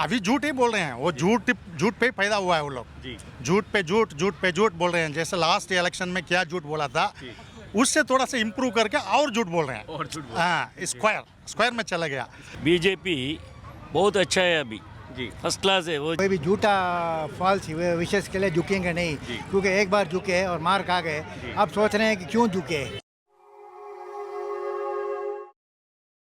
अभी झूठ ही बोल रहे हैं, वो झूठ झूठ पे ही पैदा हुआ है वो लोग जी। झूठ पे झूठ बोल रहे हैं। जैसे लास्ट इलेक्शन में क्या झूठ बोला था उससे थोड़ा सा इम्प्रूव करके और झूठ बोल रहे हैं और झूठ। हाँ, स्क्वायर में चला गया। बीजेपी बहुत अच्छा है अभी जी, फर्स्ट क्लास है वो। कोई भी झूठा फॉल्स विशेष के लिए झुकेंगे नहीं, क्योंकि एक बार झुके और मार खा गए, अब सोच रहे हैं कि क्यों झुके।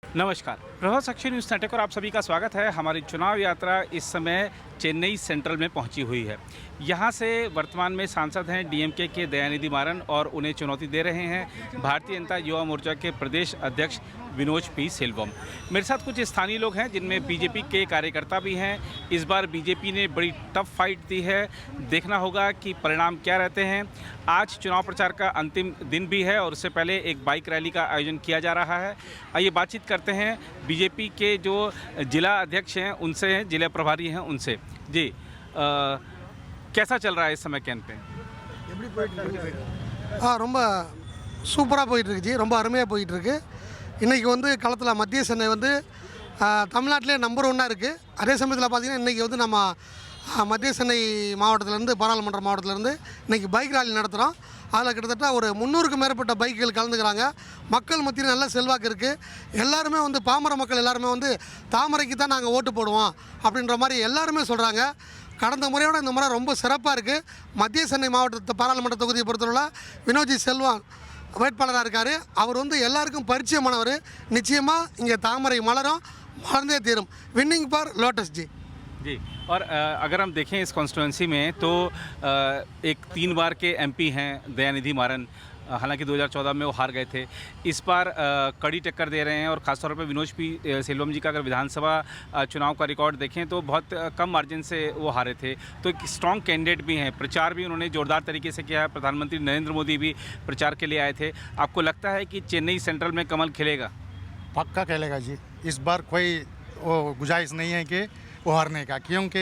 नमस्कार, प्रभात साक्षी न्यूज़ नेटवर्क और आप सभी का स्वागत है। हमारी चुनाव यात्रा इस समय चेन्नई सेंट्रल में पहुंची हुई है। यहां से वर्तमान में सांसद हैं डीएमके के दयानिधि मारन और उन्हें चुनौती दे रहे हैं भारतीय जनता युवा मोर्चा के प्रदेश अध्यक्ष विनोद पी सेल्वम। मेरे साथ कुछ स्थानीय लोग हैं जिनमें बीजेपी के कार्यकर्ता भी हैं। इस बार बीजेपी ने बड़ी टफ फाइट दी है, देखना होगा कि परिणाम क्या रहते हैं। आज चुनाव प्रचार का अंतिम दिन भी है और उससे पहले एक बाइक रैली का आयोजन किया जा रहा है। आइए बातचीत करते हैं बीजेपी के जो जिला अध्यक्ष हैं उनसे, हैं जिला प्रभारी हैं उनसे। जी, कैसा चल रहा है इस समय कैंपेन? ரொம்ப சூப்பராக போயிட்டுருக்கு ஜி, ரொம்ப அருமையாக போயிட்டுருக்கு. இன்றைக்கி வந்து களத்தில் மத்திய சென்னை வந்து தமிழ்நாட்டிலே நம்பர் 1 இருக்குது. அதே சமயத்தில் பார்த்திங்கன்னா இன்றைக்கி வந்து நம்ம மத்திய சென்னை மாவட்டத்திலேருந்து, பாராளுமன்ற மாவட்டத்திலேருந்து இன்றைக்கி பைக் ராலி நடத்துகிறோம். அதில் கிட்டத்தட்ட ஒரு 300க்கும் மேற்பட்ட பைக்குகள் கலந்துக்கிறாங்க. மக்கள் மத்தியில் நல்ல செல்வாக்கு இருக்குது. எல்லாருமே வந்து பாமர மக்கள் எல்லாருமே வந்து தாமரைக்கு தான் நாங்கள் ஓட்டு போடுவோம் அப்படின்ற மாதிரி எல்லாருமே சொல்கிறாங்க. கடந்த முறையோட இந்த முறை ரொம்ப சிறப்பாக இருக்குது. மத்திய சென்னை மாவட்டத்தை பாராளுமன்ற தொகுதியை பொறுத்தவரை வினோஜி செல்வம் வேட்பாளராக இருக்கார். அவர் வந்து எல்லாருக்கும் பரிச்சயமானவர். நிச்சயமாக இங்கே தாமரை மலரும், மலர்ந்தே தீரும். வின்னிங் ஃபார் லோட்டஸ் जी। जी, और अगर हम देखें इस कॉन्स्टिट्यूंसी में तो एक 3 बार के एमपी हैं दयानिधि मारन, हालांकि 2014 में वो हार गए थे। इस बार कड़ी टक्कर दे रहे हैं और ख़ासतौर पर विनोद पी सेल्वम जी का अगर विधानसभा चुनाव का रिकॉर्ड देखें तो बहुत कम मार्जिन से वो हारे थे। तो एक स्ट्रॉन्ग कैंडिडेट भी हैं, प्रचार भी उन्होंने ज़ोरदार तरीके से किया है। प्रधानमंत्री नरेंद्र मोदी भी प्रचार के लिए आए थे। आपको लगता है कि चेन्नई सेंट्रल में कमल खिलेगा? पक्का खेलेगा जी। इस बार कोई वो गुंजाइश नहीं है कि वो हारने का, क्योंकि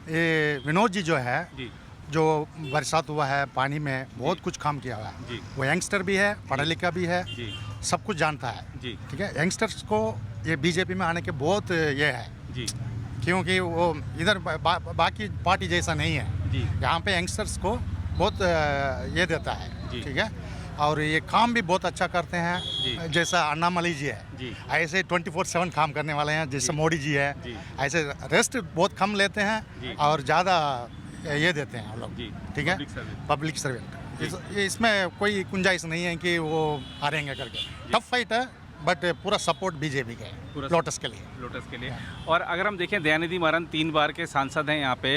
ये विनोद जी जो है जी, जो बरसात हुआ है पानी में बहुत कुछ काम किया हुआ है। वो यंगस्टर भी है, पढ़ा लिखा भी है जी, सब कुछ जानता है जी। ठीक है, यंगस्टर्स को ये बीजेपी में आने के बहुत ये है जी, क्योंकि वो इधर बाकी पार्टी जैसा नहीं है जी। यहाँ पे यंगस्टर्स को बहुत ये देता है। ठीक है, और ये काम भी बहुत अच्छा करते हैं। जैसा अन्नामलई जी है जी, ऐसे 24/7 काम करने वाले हैं। जैसे मोदी जी है जी, ऐसे रेस्ट बहुत कम लेते हैं और ज़्यादा ये देते हैं हम लोग। ठीक है, पब्लिक सर्वेंट। इसमें कोई गुंजाइश नहीं है कि वो हारेंगे करके। टफ फाइट है, बट पूरा सपोर्ट बीजेपी का है लोटस के लिए। और अगर हम देखें दयानिधि मारन 3 बार के सांसद हैं यहाँ पे,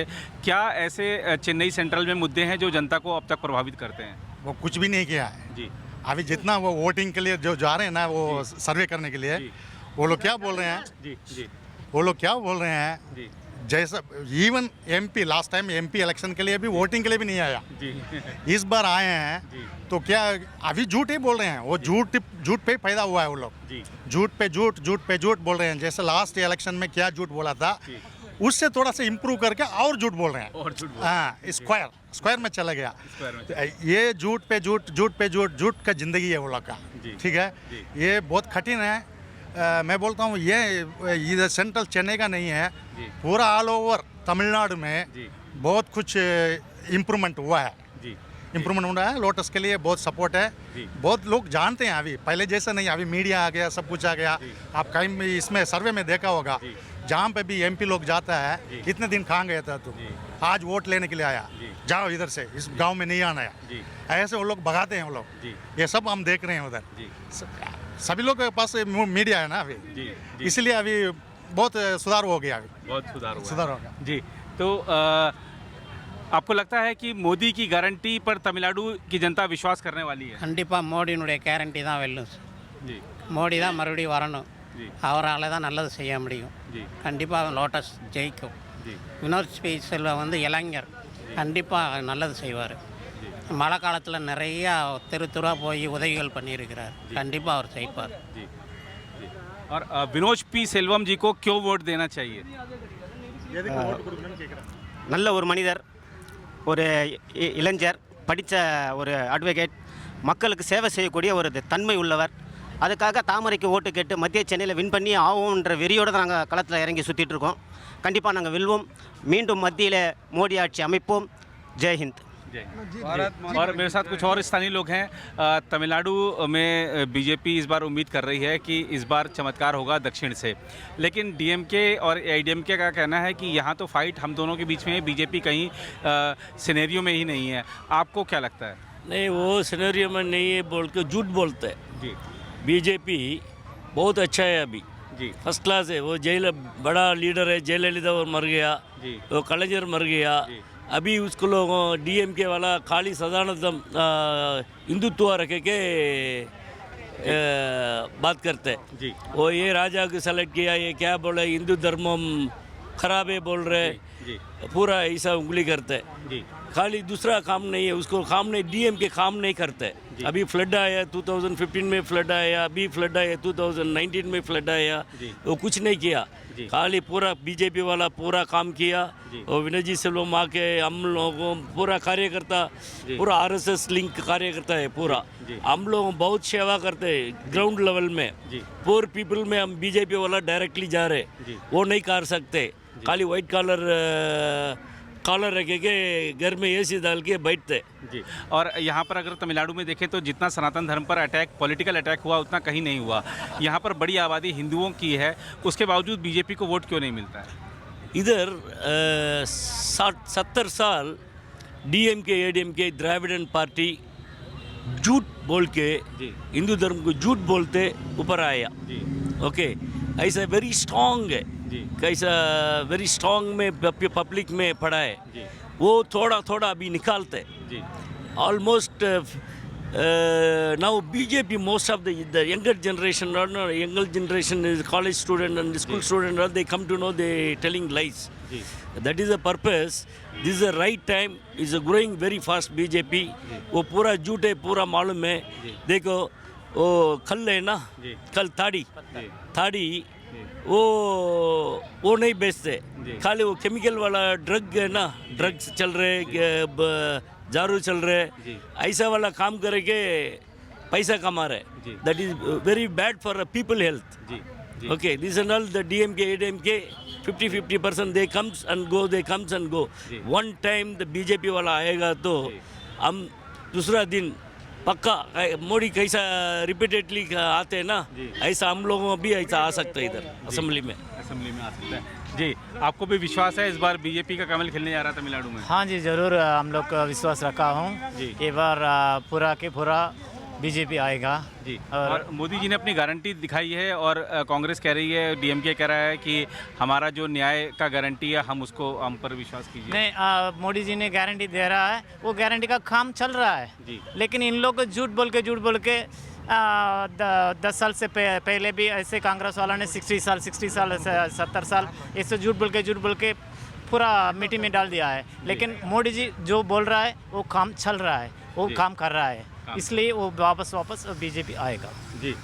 क्या ऐसे चेन्नई सेंट्रल में मुद्दे हैं जो जनता को अब तक प्रभावित करते हैं? वो कुछ भी नहीं किया है जी। अभी जितना वो वोटिंग के लिए जो जा रहे हैं ना, वो सर्वे करने के लिए, वो लोग क्या बोल रहे हैं जी, वो लोग क्या बोल रहे हैं जी, जैसा even MP last time MP election के लिए भी वोटिंग के लिए भी नहीं आया जी। इस बार आए हैं जी, तो क्या अभी झूठ ही बोल रहे हैं। वो झूठ पे ही पैदा हुआ है वो लोग। झूठ पे झूठ बोल रहे हैं। जैसे लास्ट इलेक्शन में क्या झूठ बोला था उससे थोड़ा सा इम्प्रूव करके और झूठ बोल रहे हैं। हाँ, स्क्वायर में चला गया। ये झूठ पे झूठ का जिंदगी है वो लोग का। ठीक है, ये बहुत कठिन है। मैं बोलता हूँ ये इधर सेंट्रल चेन्नई का नहीं है, पूरा ऑल ओवर तमिलनाडु में बहुत कुछ इम्प्रूवमेंट हुआ है। लोटस के लिए बहुत सपोर्ट है। बहुत लोग जानते हैं, अभी पहले जैसा नहीं, अभी मीडिया आ गया, सब कुछ आ गया। आप कहीं भी इसमें सर्वे में देखा होगा, जहाँ पे भी एमपी लोग जाता है, इतने दिन कहाँ गया था तुम, आज वोट लेने के लिए आया, जाओ इधर से, इस गांव में नहीं आना है। ऐसे वो लोग भगाते हैं वो लोग। ये सब हम देख रहे हैं उधर। सभी लोग के पास मीडिया है ना अभी, इसलिए अभी बहुत सुधार हो गया। अभी बहुत सुधार हो गया जी। तो आपको लगता है कि मोदी की गारंटी पर तमिलनाडु की जनता विश्वास करने वाली है? கண்டிப்பாக மோடியினுடைய கேரண்டி தான் வெல்லும் ஜி। மோடி தான் மறுபடியும் வரணும், அவரால் தான் நல்லது செய்ய முடியும்। கண்டிப்பாக லோட்டஸ் ஜெயிக்கும்। வினோத் பி செல்வம் வந்து இளைஞர், கண்டிப்பாக நல்லது செய்வார்। மழை காலத்தில் நிறையா தெருவாக போய் உதவிகள் பண்ணியிருக்கிறார், கண்டிப்பாக அவர் ஜெயிப்பார்। और विनोद पी सेल्वम जी को क्यों वोट देना चाहिए? நல்ல ஒரு மனிதர், ஒரு இளைஞர், படித்த ஒரு அட்வொகேட், மக்களுக்கு சேவை செய்யக்கூடிய ஒரு தன்மை உள்ளவர்। அதுக்காக தாமரைக்கு ஓட்டு கேட்டு மத்திய சென்னையில் வின் பண்ணி ஆகும்ன்ற வெறியோடு நாங்கள் களத்தில் இறங்கி சுற்றிட்டு இருக்கோம். கண்டிப்பாக நாங்கள் வெல்வோம். மீண்டும் மத்தியில் மோடி ஆட்சி அமைப்போம். ஜெய்ஹிந்த். और मेरे साथ कुछ और स्थानीय लोग हैं। तमिलनाडु में बीजेपी इस बार उम्मीद कर रही है कि इस बार चमत्कार होगा दक्षिण से, लेकिन डीएमके और एआईडीएमके का कहना है कि यहाँ तो फाइट हम दोनों के बीच में है, बीजेपी कहीं सिनेरियो में ही नहीं है। आपको क्या लगता है? नहीं, वो सिनेरियो में नहीं है बोल के झूठ बोलते हैं जी बीजेपी। बहुत अच्छा है अभी, जी फर्स्ट क्लास है। वो जेल बड़ा लीडर है, जयललिता और मर गया, जी वो कलेजर मर गया। अभी उसको लोग डीएमके वाला खाली सदानंदम हिंदुत्व रखे के बात करते हैं। जी वो ये राजा को सेलेक्ट किया, ये क्या बोले हिंदू धर्मम खराब है बोल रहे, जी पूरा ऐसा उंगली करते हैं। जी खाली दूसरा काम नहीं है, उसको काम नहीं, डीएम के काम नहीं करते। अभी फ्लड आया 2015 में, फ्लड आया, अभी फ्लड आया 2019 में, फ्लड आया, वो कुछ नहीं किया। खाली पूरा बीजेपी वाला पूरा काम किया। और विनय जी सेल्वम आके हम लोगों पूरा कार्यकर्ता, पूरा आरएसएस लिंक कार्यकर्ता है पूरा। हम लोग बहुत सेवा करते हैं ग्राउंड लेवल में, पुअर पीपल में। हम बीजेपी वाला डायरेक्टली जा रहे, वो नहीं कर सकते। खाली वाइट कॉलर रखे के घर में एसी डाल के बैठते। जी और यहाँ पर अगर तमिलनाडु में देखें तो जितना सनातन धर्म पर अटैक, पॉलिटिकल अटैक हुआ, उतना कहीं नहीं हुआ। यहाँ पर बड़ी आबादी हिंदुओं की है, उसके बावजूद बीजेपी को वोट क्यों नहीं मिलता है? इधर 70 साल डीएमके एडीएमके द्राविडन पार्टी झूठ बोल के हिंदू धर्म को झूठ बोलते ऊपर आया। ओके, ऐसा वेरी स्ट्रॉन्ग है, कैसा वेरी स्ट्रॉन्ग में पब्लिक में पड़ा है। वो थोड़ा थोड़ा अभी निकालते almost now BJP, most of the younger generation or no, younger generation is college student and school student, or they come to know they telling lies. That is the purpose. This is the right time. Is growing very fast BJP. वो पूरा झूठ है, पूरा मालूम है। देखो वो खल है ना, कल थाड़ी वो नहीं बेचते, खाली वो केमिकल वाला ड्रग है ना, ड्रग्स चल रहे, दारू चल रहे, ऐसा वाला काम करके पैसा कमा रहे। That is very bad for people health. Okay, this and all the DMK ADMK 50-50% they comes and go, they comes and go. One time the BJP वाला आएगा तो हम दूसरा दिन पक्का मोदी कैसा रिपीटेडली आते हैं ना, ऐसा हम लोगों भी ऐसा आ सकते हैं इधर असेंबली में आ सकता है। जी, आपको भी विश्वास है इस बार बीजेपी का कमल खिलने जा रहा है तमिलनाडु में? हाँ जी, ज़रूर हम लोग का विश्वास रखा हूँ। ये बार पूरा के पूरा बीजेपी आएगा। जी और मोदी जी ने अपनी गारंटी दिखाई है और कांग्रेस कह रही है, डीएमके कह रहा है कि हमारा जो न्याय का गारंटी है, हम उसको, हम पर विश्वास कीजिए। नहीं, मोदी जी ने गारंटी दे रहा है, वो गारंटी का काम चल रहा है। लेकिन इन लोग को झूठ बोल के 10 साल से पहले भी ऐसे कांग्रेस वाला ने 60 साल 70 साल ऐसे झूठ बोल के पूरा मिट्टी में डाल दिया है। लेकिन मोदी जी जो बोल रहा है वो काम चल रहा है, वो काम कर रहा है, इसलिए वो वापस बीजेपी आएगा। जी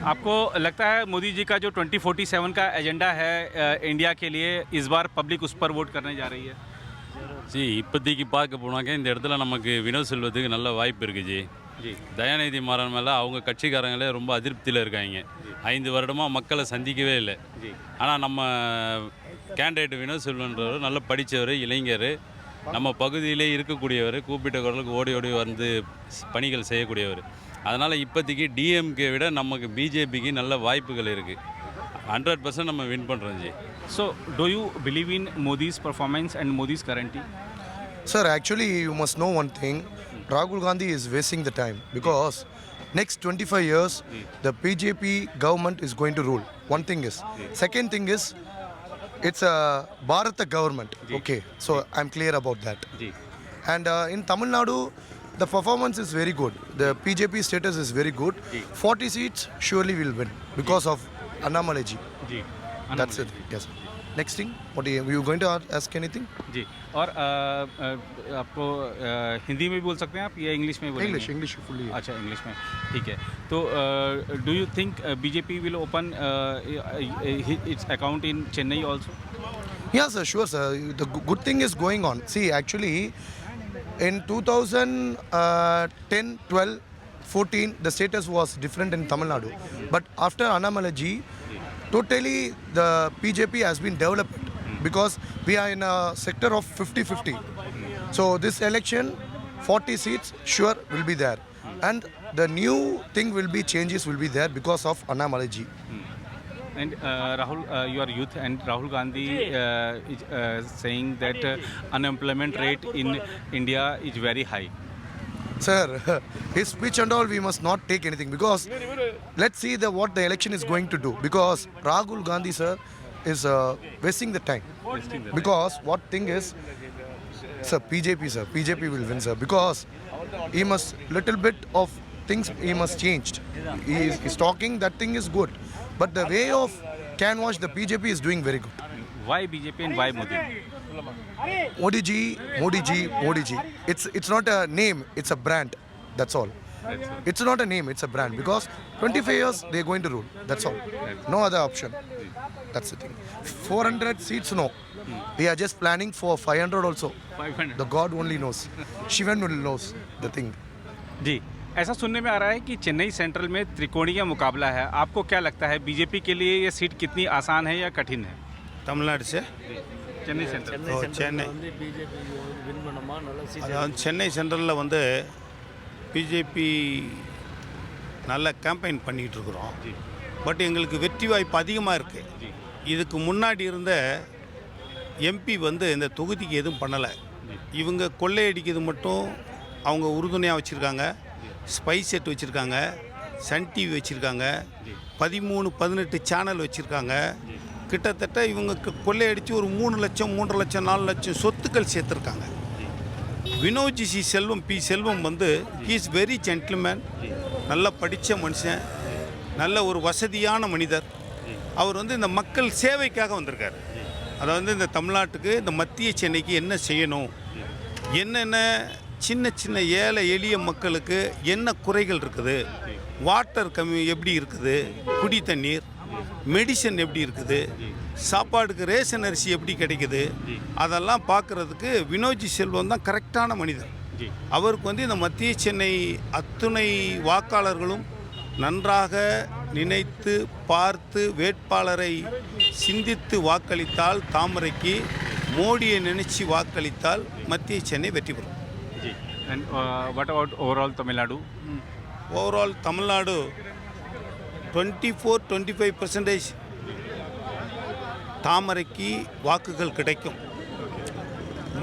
आपको लगता है मोदी जी का जो 2047 का एजेंडा है इंडिया के लिए, इस बार पब्लिक उस पर वोट करने जा रही है? जी, இப்போதைக்கு பார்க்க போனாக்க இந்த இடத்துல நமக்கு வினோத் செல்வத்துக்கு நல்ல வாய்ப்பு இருக்குது ஜி. தயாநிதி மாறன் மேலே அவங்க கட்சிக்காரங்களே ரொம்ப அதிருப்தியில் இருக்காங்க. 5 வருடமாக மக்களை சந்திக்கவே இல்லை. ஆனால் நம்ம கேண்டிடேட் வினோத் செல்வன்றவர் நல்ல படித்தவர், இளைஞர், நம்ம பகுதியிலே இருக்கக்கூடியவர், கூப்பிட்ட குரலுக்கு ஓடி வந்து பணிகள் செய்யக்கூடியவர். அதனால் இப்போதைக்கு டிஎம்கே விட நமக்கு பிஜேபிக்கு நல்ல வாய்ப்புகள் இருக்குது. 100% நம்ம வின் பண்ணுறோம் G. So, do you believe in Modi's performance and Modi's guarantee? Sir, actually you must know one thing. Rahul Gandhi is wasting the time because next 25 years the BJP government is going to rule. One thing is. Second thing is, it's a Bharata government. Okay, so I'm clear about that. And in Tamil Nadu, the performance is very good. The BJP status is very good. 40 seats surely will win because of Annamalai ji. That's it. Yes. Next thing, what are you going to ask anything? जी, और आपको हिंदी में भी बोल सकते हैं आप या English में बोलेंगे? English fully. अच्छा, इंग्लिश में, ठीक है। तो do you think BJP will open it's account in Chennai also? Yeah, sir, sure, sir. The good thing is going on. See, actually, in 2010-12, 14, the status was different in Tamil Nadu. But after Annamalaji, totally the BJP has been developed because we are in a sector of 50-50. So this election, 40 seats sure will be there. And the new thing will be changes will be there because of Annamalaji. And Rahul, you are youth, and Rahul Gandhi is saying that unemployment rate in India is very high. Sir, his speech and all we must not take anything because let's see what the election is going to do because Rahul Gandhi sir is wasting the time. Because what thing is, sir, BJP will win, sir, because he must little bit of things he must change. He's talking that thing is good, but the way of canvass the BJP is doing very good. Why BJP and why Modi? Modi ji. It's not a name, it's a brand. That's all. It's not a name, it's a brand because 25 years they're going to rule. That's all. No other option. That's the thing. 400 seats, no. We are just planning for 500 also. 500. The God only knows. Shivan will knows the thing. जी, ऐसा सुनने में आ रहा है कि Chennai central में त्रिकोणीय मुकाबला है। आपको क्या लगता है बीजेपी के लिए ये सीट कितनी आसान है या कठिन है? தமிழ்நாடு சார் चेन्नई सेंट्रल சென்னை அதாவது சென்னை சென்ட்ரலில் வந்து பிஜேபி நல்ல கேம்பெயின் பண்ணிகிட்டு இருக்கிறோம். பட் எங்களுக்கு வெற்றி வாய்ப்பு அதிகமாக இருக்குது. இதுக்கு முன்னாடி இருந்த எம்பி வந்து இந்த தொகுதிக்கு எதுவும் பண்ணலை. இவங்க கொள்ளையடிக்கிறது மட்டும் அவங்க உறுதுணையாக வச்சுருக்காங்க. ஸ்பை செட் வச்சுருக்காங்க, சன் டிவி வச்சுருக்காங்க, 13-18 சேனல் வச்சுருக்காங்க. கிட்டத்தட்ட இவங்க கொள்ளையடித்து ஒரு 3 லட்சம் 3.5 லட்சம் 4 லட்சம் சொத்துக்கள் சேர்த்துருக்காங்க. வினோஜி செல்வம் வந்து இஸ் வெரி ஜென்டில்மேன், நல்லா படித்த மனுஷன், நல்ல ஒரு வசதியான மனிதர். அவர் வந்து இந்த மக்கள் சேவைக்காக வந்திருக்கார். அதாவது இந்த தமிழ்நாட்டுக்கு இந்த மத்திய சென்னைக்கு என்ன செய்யணும், என்னென்ன சின்ன சின்ன ஏழை எளிய மக்களுக்கு என்ன குறைகள் இருக்குது, வாட்டர் எப்படி இருக்குது, குடி தண்ணீர், மெடிசன் எப்படி இருக்குது, சாப்பாடுக்கு ரேஷன் அரிசி எப்படி கிடைக்குது, அதெல்லாம் பார்க்குறதுக்கு வினோஜி செல்வம் தான் கரெக்டான மனிதர். அவருக்கு வந்து இந்த மத்திய சென்னை அத்துணை வாக்காளர்களும் நன்றாக நினைத்து பார்த்து வேட்பாளரை சிந்தித்து வாக்களித்தால் தாமரைக்கு, மோடியை நினைச்சு வாக்களித்தால் மத்திய சென்னை வெற்றி பெறும். And what about overall Tamil Nadu? Overall Tamil Nadu 24-25% தாமரைக்கு வாக்குகள் கிடைக்கும்.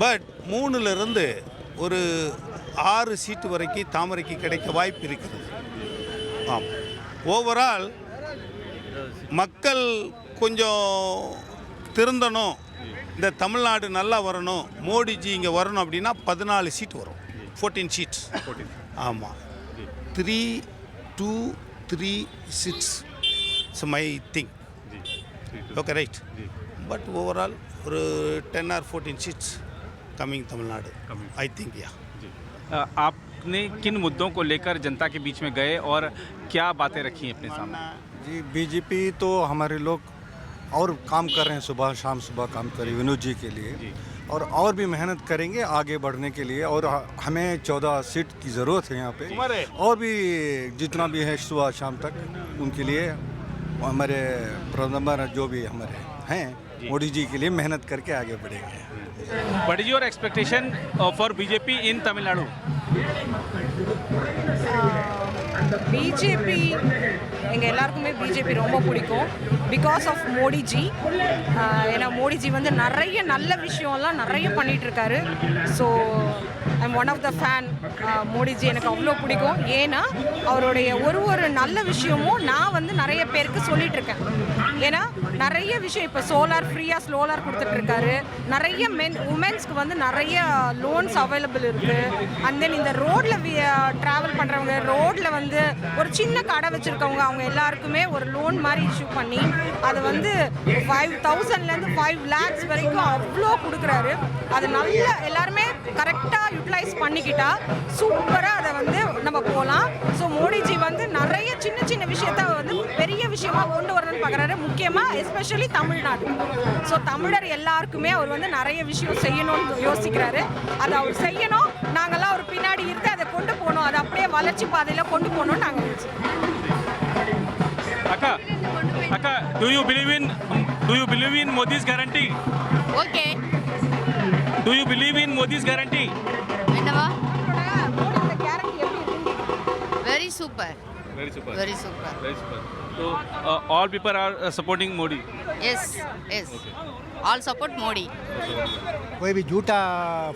பட் 3லிருந்து ஒரு 6 சீட்டு வரைக்கும் தாமரைக்கு கிடைக்க வாய்ப்பு இருக்கிறது. ஆமாம், ஓவரால் மக்கள் கொஞ்சம் திருந்தணும், இந்த தமிழ்நாடு நல்லா வரணும், மோடிஜி இங்கே வரணும் அப்படின்னா 14 சீட் வரும். 14 சீட்ஸ். ஆமாம், 3-2-3-6 it's my thing. Okay right. But overall ஒரு 10 or 14 seats coming Tamil Nadu I think yeah. आपने किन मुद्दों को लेकर जनता के बीच में गए और क्या बातें रखी अपने सामने? जी, बीजेपी तो हमारे लोग और काम कर रहे हैं, सुबह शाम काम कर रहे हैं विनोद जी के लिए, और भी मेहनत करेंगे आगे बढ़ने के लिए. और हमें 14 सीट की ज़रूरत है यहाँ पे, और भी जितना भी है सुबह शाम तक उनके लिए हमारे प्रधानमंत्री जो भी हमारे हैं मोदी जी के लिए मेहनत करके आगे बढ़ेंगे. What is your expectation for BJP in Tamil Nadu? BJP எங்கள் எல்லாருக்குமே பிஜேபி ரொம்ப பிடிக்கும் பிகாஸ் ஆஃப் மோடிஜி. ஏன்னா மோடிஜி வந்து நிறைய நல்ல விஷயம்லாம் நிறைய பண்ணிகிட்ருக்காரு. So I'm one of the fan. Modiji எனக்கு அவ்வளோ பிடிக்கும். ஏன்னா அவருடைய ஒரு நல்ல விஷயமும் நான் வந்து நிறைய பேருக்கு சொல்லிகிட்ருக்கேன். ஏன்னா நிறைய விஷயம் இப்போ சோலார் ஃப்ரீயாக ஸ்லோலார் கொடுத்துட்ருக்காரு. நிறைய உமன்ஸ்க்கு வந்து நிறைய லோன்ஸ் அவைலபிள் இருக்குது. அண்ட் தென் இந்த ரோட்டில் ட்ராவல் பண்ணுறவங்க, ரோட்டில் வந்து ஒரு சின்ன கடை வச்சுருக்கவங்க, அவங்க எல்லாருக்குமே ஒரு லோன் மாதிரி இஷ்யூ பண்ணி அதை வந்து 5,000லேருந்து 5 lakhs வரைக்கும் அவ்வளோ கொடுக்குறாரு. அது நல்ல எல்லாருமே கரெக்டாக யூட்டிலைஸ் பண்ணிக்கிட்டா சூப்பராக அதை வந்து நம்ம போகலாம். ஸோ மோடிஜி வந்து நிறைய சின்ன சின்ன விஷயத்த வந்து பெரிய விஷயமா கொண்டு வரணும்னு பார்க்குறாரு. முக்கியமாக எஸ்பெஷலி தமிழ்நாடு. ஸோ தமிழர் எல்லாருக்குமே அவர் வந்து நிறைய விஷயம் செய்யணும்னு யோசிக்கிறாரு. அதை அவர் செய்யணும். நாங்கள்லாம் அவர் பின்னாடி இருந்து அதை கொண்டு போகணும் போகணும், அதை அப்படியே வளர்ச்சி பாதையில் கொண்டு போகணும்னு நாங்கள் யோசிக்கிறோம். Akka, Akka, do you believe in Modi's guarantee? Okay. Do you believe in Modi's guarantee? என்னவா? மோடியோட கேரண்டி எப்படி இருக்கு? Very super. Very super. Very super. Very super. So all people are supporting Modi. Yes, yes. All support Modi. कोई भी झूठा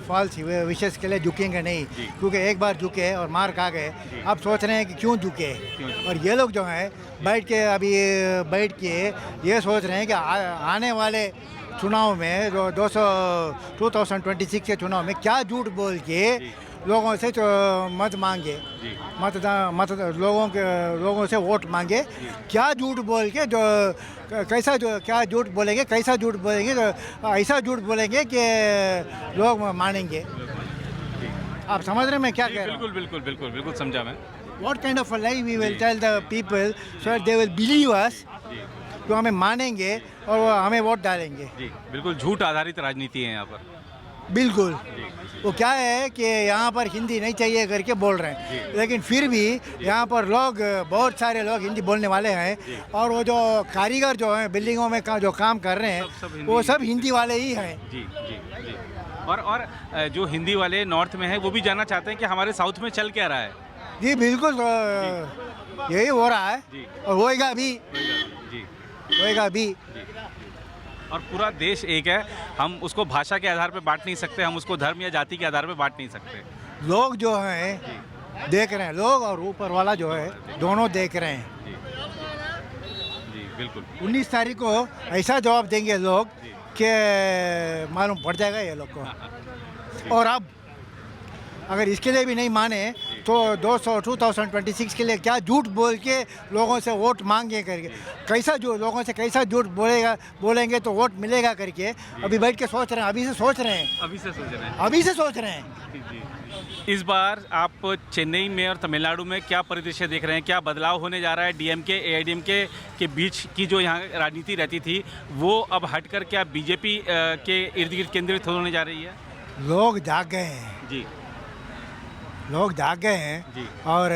false विशेष के लिए झुकेंगे नहीं, क्योंकि एक बार झुके और मार खा गए, अब सोच रहे हैं कि क्यों झुके। और ये लोग जो हैं बैठ के ये सोच रहे हैं कि आने वाले चुनाव में जो 2026 के चुनाव में क्या झूठ बोल के लोगों से मत मांगे, लोगों से वोट मांगे, क्या झूठ बोल के क्या झूठ बोलेंगे, कैसा झूठ बोलेंगे, ऐसा झूठ बोलेंगे कि लोग मानेंगे। आप समझ रहे हैं मैं क्या कह रहा हूँ? बिल्कुल समझा मैं. What kind of a lie we will tell the people so that they will believe us, तो हमें मानेंगे और हमें वोट डालेंगे। जी बिल्कुल झूठ आधारित राजनीति है यहाँ पर. बिल्कुल। वो क्या है कि यहाँ पर हिंदी नहीं चाहिए करके बोल रहे हैं, लेकिन फिर भी यहाँ पर लोग, बहुत सारे लोग हिंदी बोलने वाले हैं, और वो जो कारीगर जो हैं बिल्डिंगों में जो काम कर रहे हैं वो सब हिंदी वाले ही हैं। जी. और जो हिंदी वाले नॉर्थ में हैं वो भी जानना चाहते हैं कि हमारे साउथ में चल क्या रहा है. जी बिल्कुल, यही हो रहा है और होएगा भी। और पूरा देश एक है, हम उसको भाषा के आधार पर बांट नहीं सकते, हम उसको धर्म या जाति के आधार पर बांट नहीं सकते. लोग जो हैं देख रहे हैं, लोग और ऊपर वाला जो है दोनों देख रहे हैं। जी बिल्कुल. 19 तारीख को ऐसा जवाब देंगे लोग कि मालूम पड़ जाएगा ये लोग को। और अब अगर इसके लिए भी नहीं माने तो 2026 के लिए क्या झूठ बोल के लोगों से वोट मांगे करके, लोगों से कैसा झूठ बोलेंगे तो वोट मिलेगा करके अभी बैठ के सोच रहे हैं, अभी से सोच रहे हैं। इस बार आप चेन्नई में और तमिलनाडु में क्या परिदृश्य देख रहे हैं, क्या बदलाव होने जा रहा है? डीएमके एआईडीएमके के बीच की जो यहाँ राजनीति रहती थी वो अब हटकर क्या बीजेपी के इर्द गिर्द केंद्रित होने जा रही है? लोग जाग गए हैं जी. और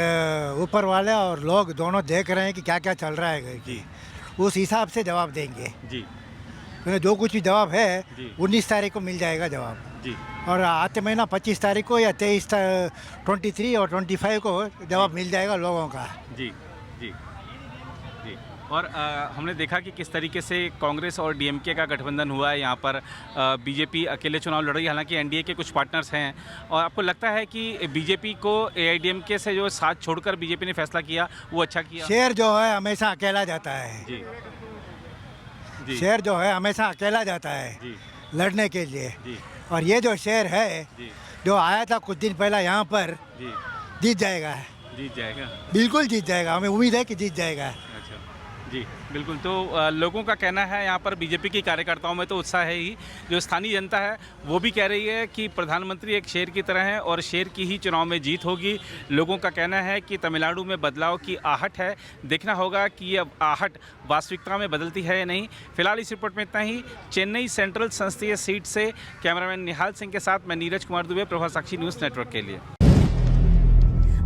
ऊपर वाले और लोग दोनों देख रहे हैं कि क्या क्या चल रहा है जी. उस हिसाब से जवाब देंगे जी. जो कुछ भी जवाब है 19 तारीख को मिल जाएगा जवाब जी. और आते महीना 25 तारीख को या 23 और 25 को जवाब मिल जाएगा लोगों का। जी. और हमने देखा कि किस तरीके से कांग्रेस और डीएमके का गठबंधन हुआ है यहाँ पर. बीजेपी अकेले चुनाव लड़ रही है, हालांकि एनडीए के कुछ पार्टनर्स हैं. और आपको लगता है कि बीजेपी को एआईडीएमके से जो साथ छोड़कर बीजेपी ने फैसला किया वो अच्छा किया? शेर जो है हमेशा अकेला जाता है शेर जो है हमेशा अकेला जाता है लड़ने के लिए। और ये जो शेर है जो आया था कुछ दिन पहले यहाँ पर, जीत जाएगा। बिल्कुल जीत जाएगा, हमें उम्मीद है कि जीत जाएगा। जी बिल्कुल. तो लोगों का कहना है यहाँ पर बीजेपी के कार्यकर्ताओं में तो उत्साह है ही, जो स्थानीय जनता है वो भी कह रही है कि प्रधानमंत्री एक शेर की तरह है और शेर की ही चुनाव में जीत होगी. लोगों का कहना है कि तमिलनाडु में बदलाव की आहट है, देखना होगा कि ये आहट वास्तविकता में बदलती है या नहीं. फिलहाल इस रिपोर्ट में इतना ही. चेन्नई सेंट्रल संसदीय सीट से कैमरामैन निहाल सिंह के साथ मैं नीरज कुमार दुबे, प्रभा साक्षी न्यूज़ नेटवर्क के लिए.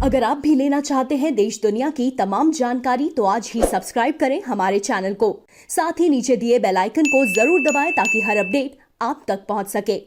अगर आप भी लेना चाहते हैं देश दुनिया की तमाम जानकारी तो आज ही सब्सक्राइब करें हमारे चैनल को। साथ ही नीचे दिए बेल आइकन को जरूर दबाएं ताकि हर अपडेट आप तक पहुंच सके।